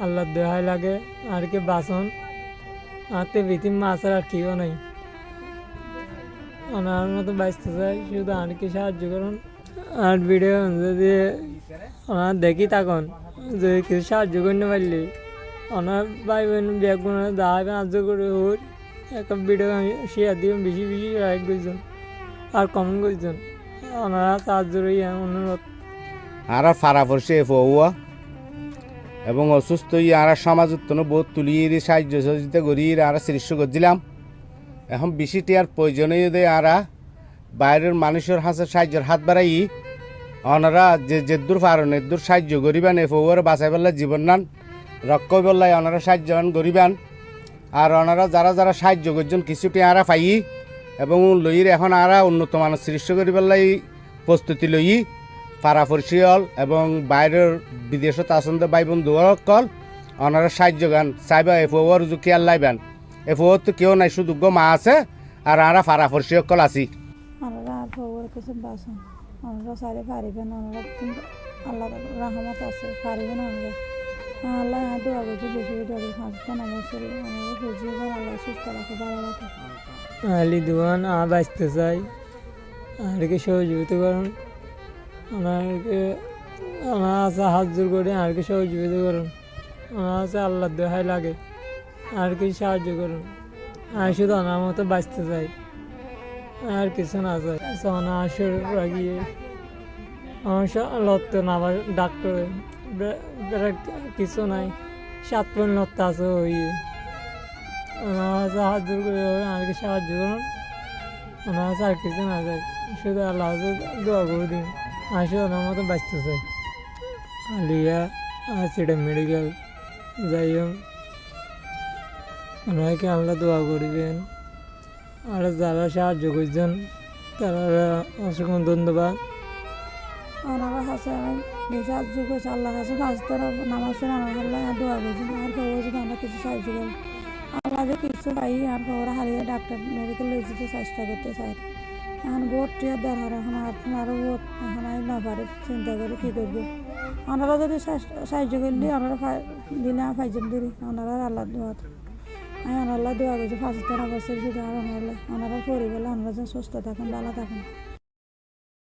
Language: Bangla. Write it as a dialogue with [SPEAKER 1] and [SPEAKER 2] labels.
[SPEAKER 1] আল্লাহর দোহাই লাগে আর কি বাসন আতে বিতিম মাছ আর কেউ নাই ওনার মতো বাঁচতে চাই শুধু আর কি সাহায্য করুন আর ভিডিও যদি ওনার দেখি তখন যদি কিছু সাহায্য করতে পারলি ওনার ভাই বোন বেগুন দাঁড়াবেন আর্য করে ওর একটা ভিডিও শেয়ার দিবেন বেশি বেশি লাইক করছেন আর কমেন্ট করছেন ওনারা সাহায্য অনুরোধ
[SPEAKER 2] আর ফারা পড়ছে ফৌয়া এবং অসুস্থ আর সমাজ উত্তন বোধ তুলিয়ে সাহায্য সহযোগিতা করি আর সৃষ্টি করছিলাম এখন বেশিটি আর প্রয়োজনীয় দেয় আর বাইরের মানুষের হাতে সাহায্যের হাত বাড়াই ওনারা যে দূর পারেন দূর সাহায্য করিবেন এ ফৌয়ার বাঁচাই পেলে জীবন নান রক্ষা বললাই ওনারা সাহায্য করিবেন আর ওনারা যারা যারা সাহায্য করছেন কিছুটি আরা পাই এবং লইর এখন আরা উন্নত মানের সৃষ্টি করি পেলাই প্রস্তুতি লই পাড়াপড়শিয়ল এবং বাইরের বিদেশত আসন্দ ভাই বন্ধু সকল ওনারা সাহায্য গান চাইবা এফওর খেয়াল লাইবেন এফওর তো কেউ নাই শুধু মা আছে আর আরা পাড়াপড়শি সকল আছি
[SPEAKER 3] ওনারা ফৌর কিছু বাসন ওনারা সারে পারিবেন ওনারা আল্লাহ রহমত আছে পারিবেন ওনারা আল্লাহ দোয়া করছি বেশি দোয়া করি ফাঁসতে নামাজ পড়ি ওনারা বুঝিয়ে দেন আল্লাহ সুস্থ রাখে ভালো রাখে
[SPEAKER 1] আলি দোয়ান বাঁচতে চাই আর কি সহযোগিতা করুন ওনাকে ওনার সাহায্য করে আর কি সহযোগিতা করুন ওনার আছে আল্লাহর দোহাই লাগে আর কি সাহায্য করুন আর শুধু ওনার মতো বাঁচতে চাই আর কিছু না চাই ওনার আসর রাগিয়ে আমার লড়তে না ডাক্তারে কিছু নাই 7 পয়েন্ট লড়তে আছে ওই ওনার সাহায্য করে আর কি সাহায্য করুন ওনার আছে আর কিছু না চাই শুধু আল্লাহ দোয়া করে দিন আসে ওনার মতো বাঁচতে চাই আলিয়া সেটা মেডিকেল যাই হোক ওনাকে আল্লাহ দোয়া করিবেন আর যারা সাহায্য করছেন তারা অসংখ্য ধন্যবাদ
[SPEAKER 3] ওনারা কাছে আমি সাহায্য করছি আল্লাহ কাছে ফাঁসতে নামাজ পড়ে আমার আল্লাহ দোয়া করছি আর খবর যদি আমরা কিছু সাহায্য করি আল্লাহ যে কিছু পাই আর খবর হারিয়ে ডাক্তার মেডিকেল লয়ে যেতে চেষ্টা করতে চাই এখন বহুত টিয়ার দরকার এখন আরও বহুত এখন আমি না পারি চিন্তা করে কী করবো ওনারা যদি সাহায্য করলে ওনারা দিলে ফাইজাম দিলি ওনারা আল্লাহ দোয়া আমি আল্লাহ দোয়া করছি ফাঁসতে নামাজ শুধু আর ওনারা পরিবার ওনারা যেন সুস্থ থাকেন ভালো থাকেন